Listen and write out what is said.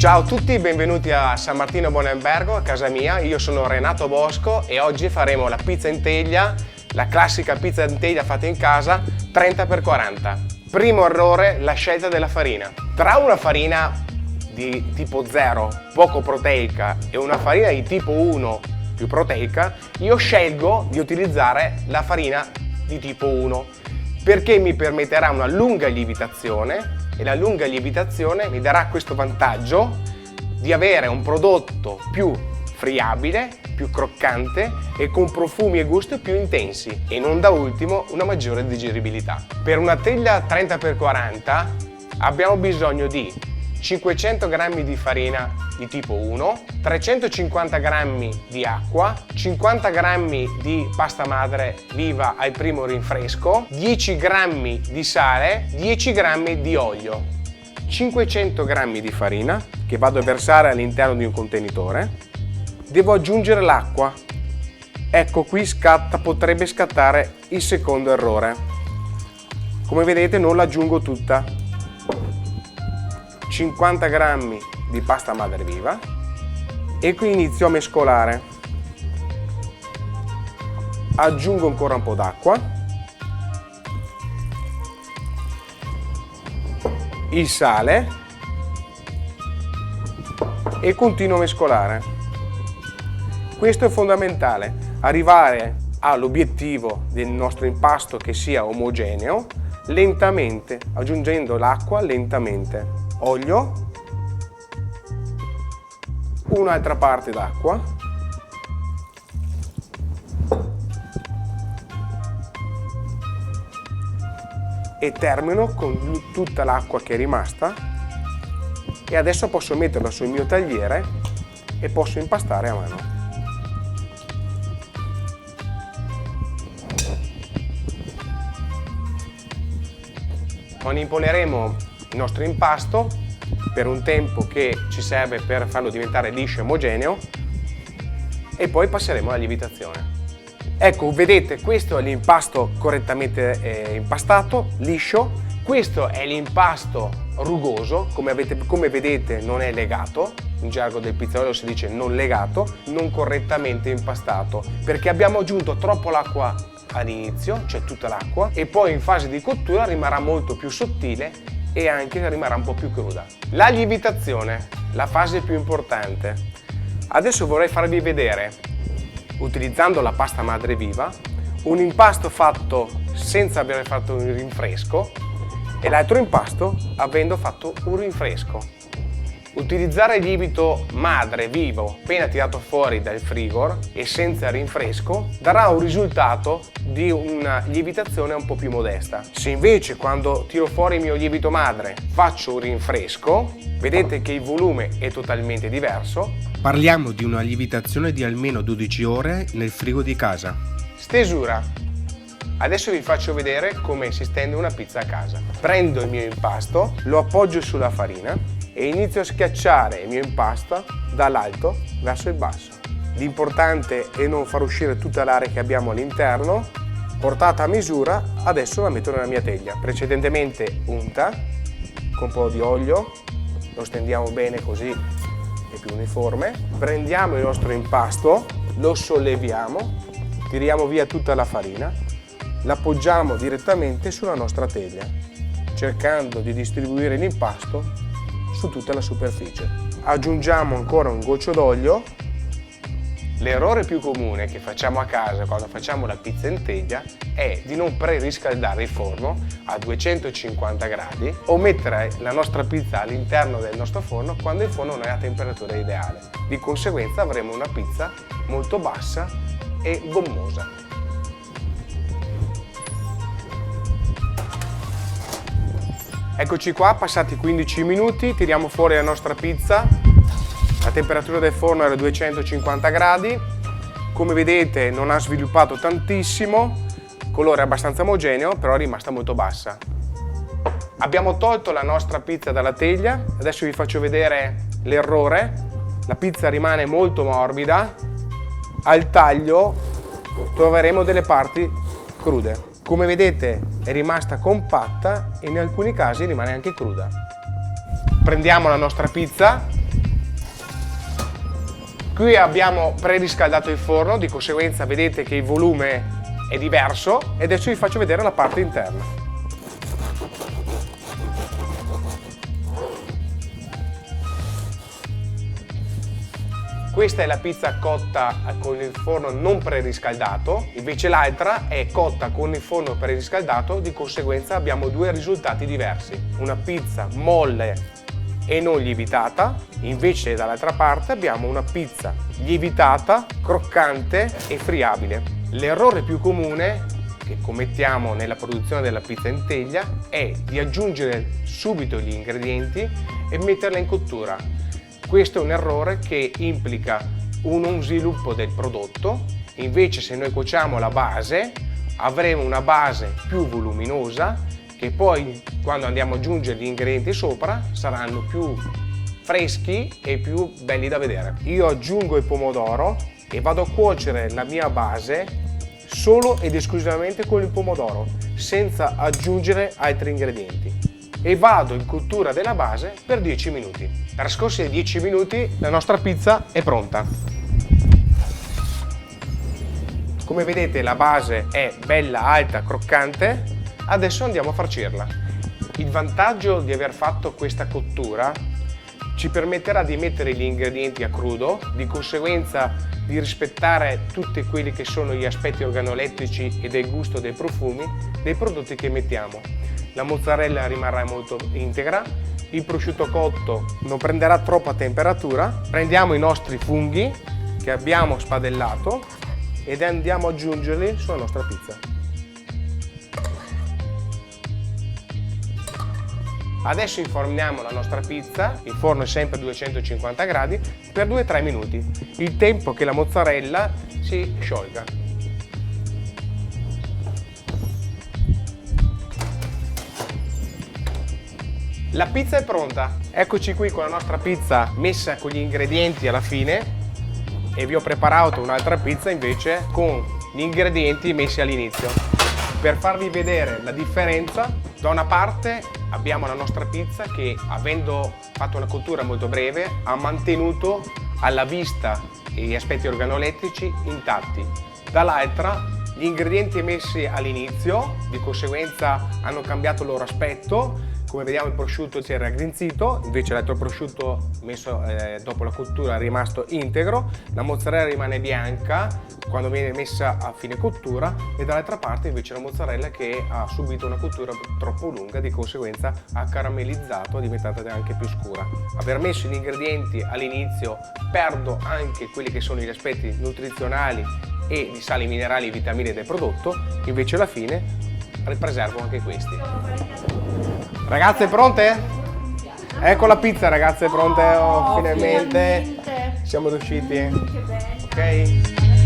Ciao a tutti, benvenuti a San Martino Buonembergo, a casa mia. Io sono Renato Bosco e oggi faremo la pizza in teglia, la classica pizza in teglia fatta in casa, 30x40. Primo errore, la scelta della farina. Tra una farina di tipo 0, poco proteica, e una farina di tipo 1, più proteica, io scelgo di utilizzare la farina di tipo 1 perché mi permetterà una lunga lievitazione e la lunga lievitazione mi darà questo vantaggio di avere un prodotto più friabile, più croccante e con profumi e gusti più intensi e non da ultimo una maggiore digeribilità. Per una teglia 30x40 abbiamo bisogno di 500 g di farina di tipo 1, 350 g di acqua, 50 g di pasta madre viva al primo rinfresco, 10 g di sale, 10 g di olio, 500 g di farina che vado a versare all'interno di un contenitore. Devo aggiungere l'acqua. Ecco, qui potrebbe scattare il secondo errore. Come vedete non l'aggiungo tutta. 50 g di pasta madre viva e qui inizio a mescolare. Aggiungo ancora un po' d'acqua, il sale e continuo a mescolare. Questo è fondamentale, arrivare all'obiettivo del nostro impasto che sia omogeneo, lentamente, aggiungendo l'acqua lentamente. Olio, un'altra parte d'acqua e termino con tutta l'acqua che è rimasta e adesso posso metterla sul mio tagliere e posso impastare a mano. Manipoleremo il nostro impasto per un tempo che ci serve per farlo diventare liscio e omogeneo e poi passeremo alla lievitazione. Ecco, vedete, questo è l'impasto correttamente impastato, liscio. Questo è l'impasto rugoso, come vedete non è legato, in gergo del pizzaiolo si dice non legato, non correttamente impastato, perché abbiamo aggiunto troppo l'acqua all'inizio, cioè tutta l'acqua, e poi in fase di cottura rimarrà molto più sottile e anche rimarrà un po' più cruda. La lievitazione, la fase più importante. Adesso vorrei farvi vedere, utilizzando la pasta madre viva, un impasto fatto senza aver fatto un rinfresco e l'altro impasto avendo fatto un rinfresco. Utilizzare il lievito madre vivo appena tirato fuori dal frigor e senza rinfresco darà un risultato di una lievitazione un po' più modesta. Se invece quando tiro fuori il mio lievito madre faccio un rinfresco, vedete che il volume è totalmente diverso. Parliamo di una lievitazione di almeno 12 ore nel frigo di casa. Stesura. Adesso vi faccio vedere come si stende una pizza a casa. Prendo il mio impasto, lo appoggio sulla farina e inizio a schiacciare il mio impasto dall'alto verso il basso. L'importante è non far uscire tutta l'aria che abbiamo all'interno. Portata a misura, adesso la metto nella mia teglia, precedentemente unta, con un po' di olio, lo stendiamo bene così è più uniforme. Prendiamo il nostro impasto, lo solleviamo, tiriamo via tutta la farina, l'appoggiamo direttamente sulla nostra teglia, cercando di distribuire l'impasto su tutta la superficie. Aggiungiamo ancora un goccio d'olio. L'errore più comune che facciamo a casa quando facciamo la pizza in teglia è di non preriscaldare il forno a 250 gradi o mettere la nostra pizza all'interno del nostro forno quando il forno non è a temperatura ideale. Di conseguenza avremo una pizza molto bassa e gommosa. Eccoci qua, passati 15 minuti, tiriamo fuori la nostra pizza. La temperatura del forno era 250 gradi. Come vedete non ha sviluppato tantissimo, il colore è abbastanza omogeneo, però è rimasta molto bassa. Abbiamo tolto la nostra pizza dalla teglia, adesso vi faccio vedere l'errore. La pizza rimane molto morbida, al taglio troveremo delle parti crude. Come vedete è rimasta compatta e in alcuni casi rimane anche cruda. Prendiamo la nostra pizza, Qui abbiamo preriscaldato il forno, di conseguenza vedete che il volume è diverso e adesso vi faccio vedere la parte interna. Questa è la pizza cotta con il forno non preriscaldato, invece l'altra è cotta con il forno preriscaldato, di conseguenza abbiamo due risultati diversi. Una pizza molle e non lievitata, invece dall'altra parte abbiamo una pizza lievitata, croccante e friabile. L'errore più comune che commettiamo nella produzione della pizza in teglia è di aggiungere subito gli ingredienti e metterla in cottura. Questo è un errore che implica un sviluppo del prodotto, invece se noi cuociamo la base avremo una base più voluminosa che poi quando andiamo ad aggiungere gli ingredienti sopra saranno più freschi e più belli da vedere. Io aggiungo il pomodoro e vado a cuocere la mia base solo ed esclusivamente con il pomodoro, senza aggiungere altri ingredienti. E vado in cottura della base per 10 minuti. Trascorsi i 10 minuti la nostra pizza è pronta. Come vedete la base è bella alta, croccante. Adesso andiamo a farcirla. Il vantaggio di aver fatto questa cottura ci permetterà di mettere gli ingredienti a crudo, di conseguenza di rispettare tutti quelli che sono gli aspetti organolettici e del gusto dei profumi dei prodotti che mettiamo. La mozzarella rimarrà molto integra, il prosciutto cotto non prenderà troppa temperatura. Prendiamo i nostri funghi che abbiamo spadellato ed andiamo ad aggiungerli sulla nostra pizza. Adesso inforniamo la nostra pizza, il forno è sempre a 250 gradi, per 2-3 minuti, il tempo che la mozzarella si sciolga. La pizza è pronta, eccoci qui con la nostra pizza messa con gli ingredienti alla fine e vi ho preparato un'altra pizza invece con gli ingredienti messi all'inizio. Per farvi vedere la differenza, da una parte abbiamo la nostra pizza che, avendo fatto una cottura molto breve, ha mantenuto alla vista gli aspetti organolettici intatti. Dall'altra gli ingredienti messi all'inizio, di conseguenza hanno cambiato il loro aspetto. Come vediamo il prosciutto si è raggrinzito, invece l'altro prosciutto messo dopo la cottura è rimasto integro, la mozzarella rimane bianca quando viene messa a fine cottura e dall'altra parte invece la mozzarella che ha subito una cottura troppo lunga, di conseguenza ha caramellizzato, è diventata anche più scura. Aver messo gli ingredienti all'inizio perdo anche quelli che sono gli aspetti nutrizionali e di sali minerali e vitamine del prodotto, invece alla fine preservo anche questi. Ragazze pronte? Ecco la pizza ragazze pronte, finalmente siamo riusciti. Ok?